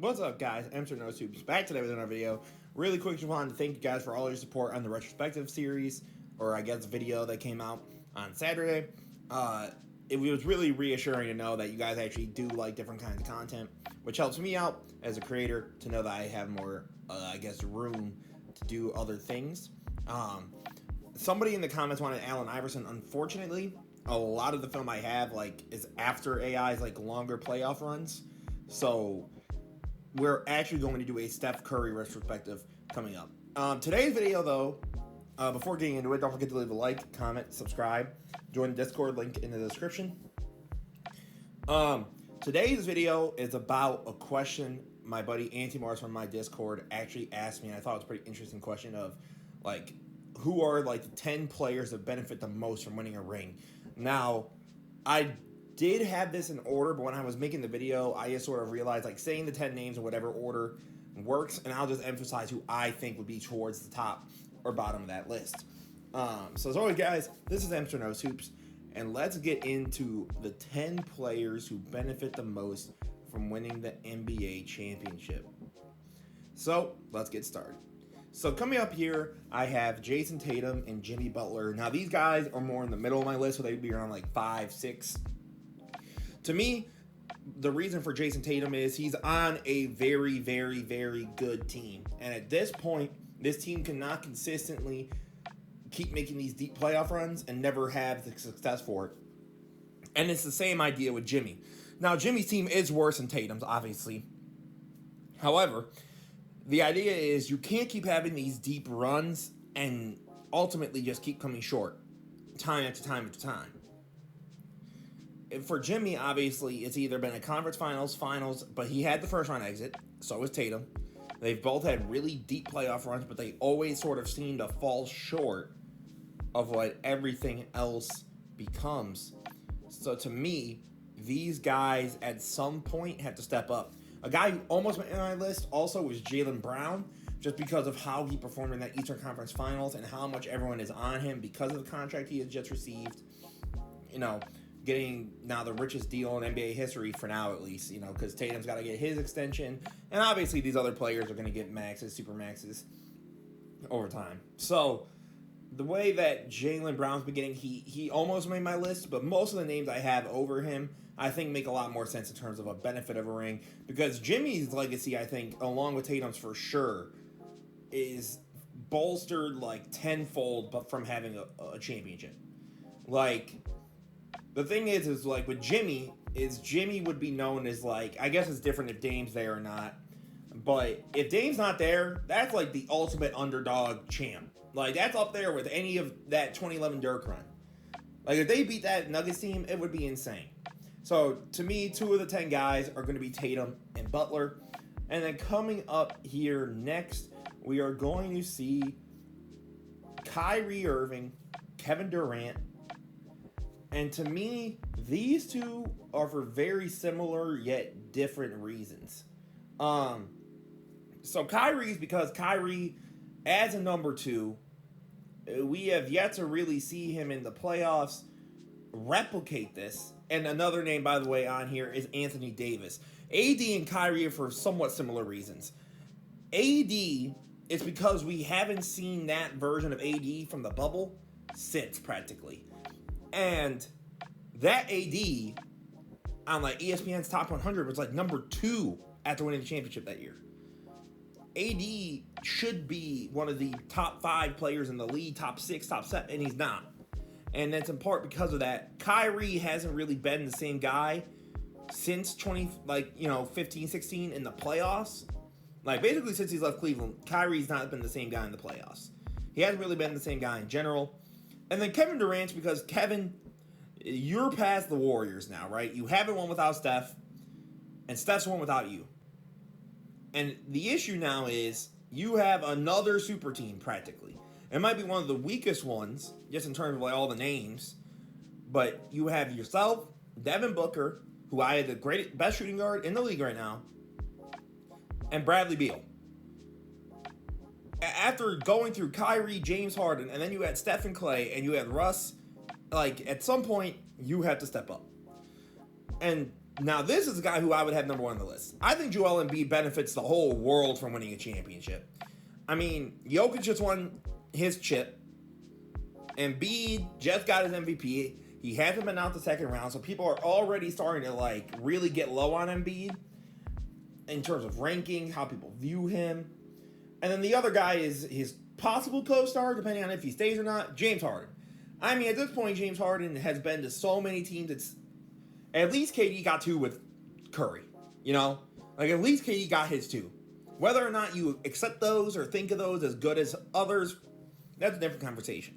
What's up, guys? Mr. No Soups back today with another video. Really quick, just wanted to thank you guys for all your support on the retrospective series, or I guess video that came out on Saturday. It was really reassuring to know that you guys actually do like different kinds of content, which helps me out as a creator to know that I have more, room to do other things. Somebody in the comments wanted Allen Iverson. Unfortunately, a lot of the film I have is after AI's longer playoff runs, so we're actually going to do a Steph Curry retrospective coming up. Today's video, though, before getting into it, don't forget to leave a like, comment, subscribe, join the Discord, link in the description. Today's video is about a question my buddy Anti Mars from my Discord actually asked me, and I thought it was a pretty interesting question of, who are, the 10 players that benefit the most from winning a ring? Now, I did have this in order, but when I was making the video, I just sort of realized saying the 10 names in whatever order works, and I'll just emphasize who I think would be towards the top or bottom of that list. So as always, guys, this is Mr. No Soups, and let's get into the 10 players who benefit the most from winning the NBA championship. So let's get started. So coming up here, I have Jayson Tatum and Jimmy Butler. Now these guys are more in the middle of my list, so they'd be around 5, 6. To me, the reason for Jayson Tatum is he's on a very, very, very good team. And at this point, this team cannot consistently keep making these deep playoff runs and never have the success for it. And it's the same idea with Jimmy. Now, Jimmy's team is worse than Tatum's, obviously. However, the idea is you can't keep having these deep runs and ultimately just keep coming short time after time after time. For Jimmy, obviously, it's either been a conference finals, but he had the first round exit. So was Tatum. They've both had really deep playoff runs, but they always sort of seem to fall short of what everything else becomes. So to me, these guys at some point have to step up. A guy who almost went in my list also was Jaylen Brown, just because of how he performed in that Eastern Conference Finals and how much everyone is on him because of the contract he has just received. Getting now the richest deal in NBA history for now, at least, because Tatum's got to get his extension, and obviously these other players are going to get maxes, super maxes, over time. So the way that Jaylen Brown's been getting, he almost made my list, but most of the names I have over him, I think make a lot more sense in terms of a benefit of a ring, because Jimmy's legacy, I think, along with Tatum's for sure, is bolstered tenfold, but from having a championship. The thing is with Jimmy, Jimmy would be known as I guess it's different if Dame's there or not, but if Dame's not there, that's the ultimate underdog champ. That's up there with any of that 2011 Dirk run. If they beat that Nuggets team, it would be insane. So to me, 2 of the 10 guys are going to be Tatum and Butler. And then coming up here next, we are going to see Kyrie Irving, Kevin Durant. And to me, these two are for very similar yet different reasons. So Kyrie's because Kyrie, as a number 2, we have yet to really see him in the playoffs replicate this. And another name, by the way, on here is Anthony Davis. AD and Kyrie are for somewhat similar reasons. AD is because we haven't seen that version of AD from the bubble since, practically. And that AD on ESPN's Top 100 was number 2 after winning the championship that year. AD should be one of the top 5 players in the league, top 6, top 7, and he's not. And that's in part because of that. Kyrie hasn't really been the same guy since 15, 16 in the playoffs. Basically since he's left Cleveland, Kyrie's not been the same guy in the playoffs. He hasn't really been the same guy in general. And then Kevin Durant, because Kevin, you're past the Warriors now, right? You haven't won without Steph, and Steph's won without you. And the issue now is you have another super team, practically. It might be one of the weakest ones, just in terms of all the names, but you have yourself, Devin Booker, who I had the best shooting guard in the league right now, and Bradley Beal. After going through Kyrie, James Harden, and then you had Steph and Clay, and you had Russ, at some point, you have to step up. And Now, this is a guy who I would have number 1 on the list. I think Joel Embiid benefits the whole world from winning a championship. I mean, Jokic just won his chip. Embiid just got his MVP. He hasn't been out the second round, so people are already starting to, like, really get low on Embiid in terms of ranking, how people view him. And then the other guy is his possible co-star, depending on if he stays or not, James Harden. I mean, at this point, James Harden has been to so many teams. It's at least KD got 2 with Curry. You know? Like, at least KD got his 2. Whether or not you accept those or think of those as good as others, that's a different conversation.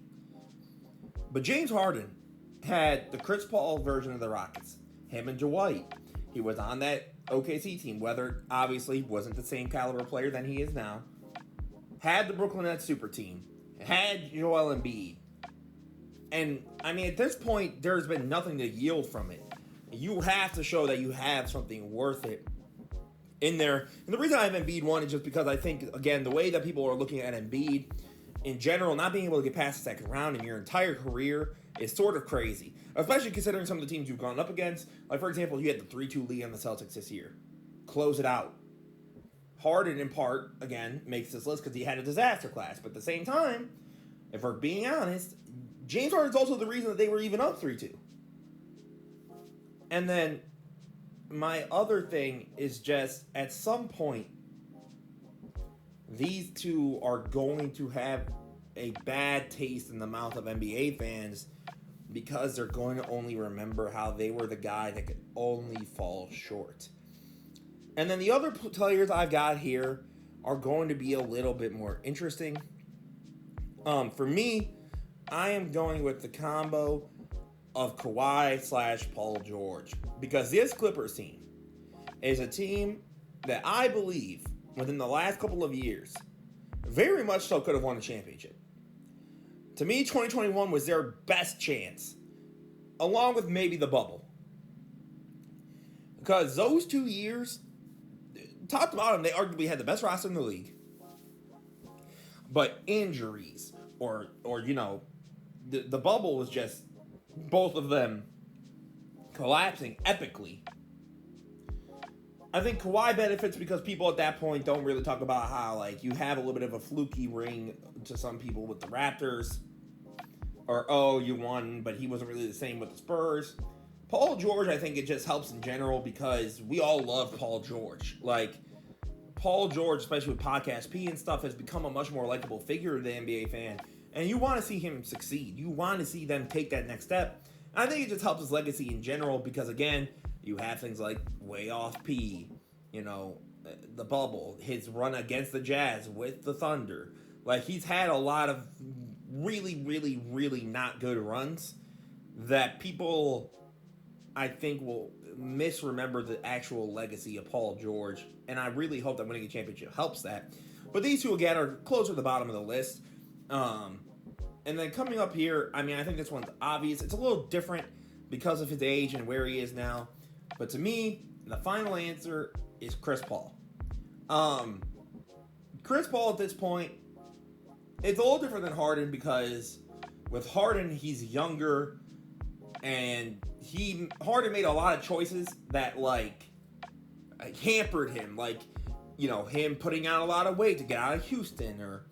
But James Harden had the Chris Paul version of the Rockets. Him and Dwight. He was on that OKC team, whether obviously wasn't the same caliber player than he is now. Had the Brooklyn Nets super team. Had Joel Embiid. And, I mean, at this point, there's been nothing to yield from it. You have to show that you have something worth it in there. And the reason I have Embiid 1 is just because I think, again, the way that people are looking at Embiid in general, not being able to get past the second round in your entire career is sort of crazy. Especially considering some of the teams you've gone up against. Like, for example, you had the 3-2 lead on the Celtics this year. Close it out. Harden, in part, again, makes this list because he had a disaster class. But at the same time, if we're being honest, James Harden's also the reason that they were even up 3-2. And then my other thing is just, at some point, these two are going to have a bad taste in the mouth of NBA fans because they're going to only remember how they were the guy that could only fall short. And then the other players I've got here are going to be a little bit more interesting. For me, I am going with the combo of Kawhi / Paul George. Because this Clippers team is a team that I believe, within the last couple of years, very much so could have won a championship. To me, 2021 was their best chance, along with maybe the bubble. Because those 2 years, top to bottom, they arguably had the best roster in the league. But injuries, or you know, the bubble was just both of them collapsing epically. I think Kawhi benefits because people at that point don't really talk about how, like, you have a little bit of a fluky ring to some people with the Raptors. Or, oh, you won, but he wasn't really the same with the Spurs. Paul George, I think it just helps in general because we all love Paul George. Like, Paul George, especially with Podcast P and stuff, has become a much more likable figure to the NBA fan. And you want to see him succeed. You want to see them take that next step. And I think it just helps his legacy in general because, again, you have things like Way Off P, you know, the bubble, his run against the Jazz with the Thunder. Like, he's had a lot of really, really, really not good runs that people, I think, will misremember the actual legacy of Paul George. And I really hope that winning a championship helps that. But these two, again, are closer to the bottom of the list. And then coming up here, I mean, I think this one's obvious. It's a little different because of his age and where he is now. But to me, the final answer is Chris Paul. Chris Paul at this point, it's a little different than Harden because with Harden, he's younger and Harden made a lot of choices that, like, hampered him. Like, you know, him putting on a lot of weight to get out of Houston or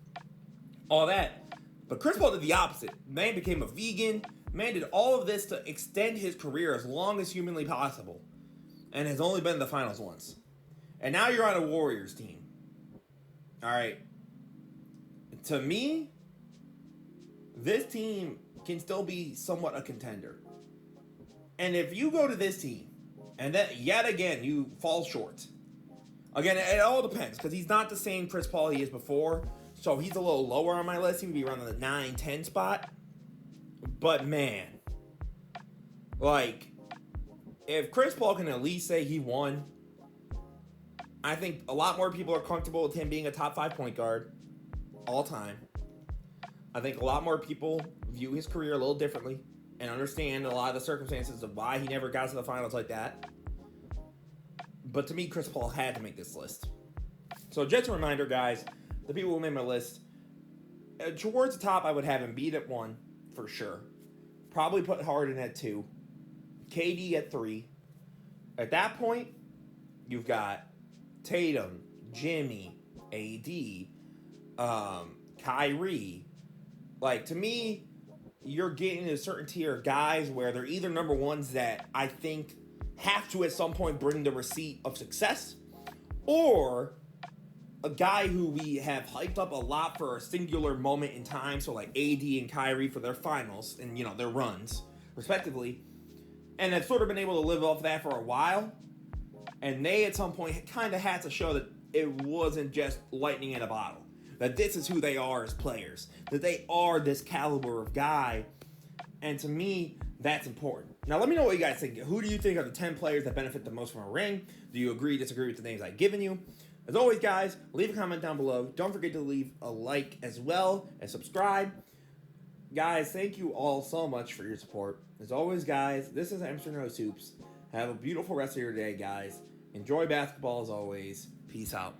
all that. But Chris Paul did the opposite. Man became a vegan. Man did all of this to extend his career as long as humanly possible. And has only been in the finals once. And now you're on a Warriors team. Alright. To me, this team can still be somewhat a contender. And if you go to this team, and then yet again you fall short. Again, it all depends, because he's not the same Chris Paul he is before. So he's a little lower on my list. He would be around the 9-10 spot. But man, like, if Chris Paul can at least say he won, I think a lot more people are comfortable with him being a top 5 point guard all time. I think a lot more people view his career a little differently and understand a lot of the circumstances of why he never got to the finals like that. But to me, Chris Paul had to make this list. So just a reminder, guys, the people who made my list, towards the top, I would have Embiid at 1, for sure. Probably put Harden at 2. KD at 3. At that point, you've got Tatum, Jimmy, AD, Kyrie. Like, to me, you're getting a certain tier of guys where they're either number ones that I think have to at some point bring the receipt of success, or a guy who we have hyped up a lot for a singular moment in time, so like AD and Kyrie for their finals and, their runs, respectively, and have sort of been able to live off that for a while, and they at some point kind of had to show that it wasn't just lightning in a bottle, that this is who they are as players, that they are this caliber of guy, and to me, that's important. Now, let me know what you guys think. Who do you think are the 10 players that benefit the most from a ring? Do you agree, disagree with the names I've given you? As always, guys, leave a comment down below. Don't forget to leave a like as well and subscribe. Guys, thank you all so much for your support. As always, guys, this is Amsterdam Nose Hoops. Have a beautiful rest of your day, guys. Enjoy basketball as always. Peace out.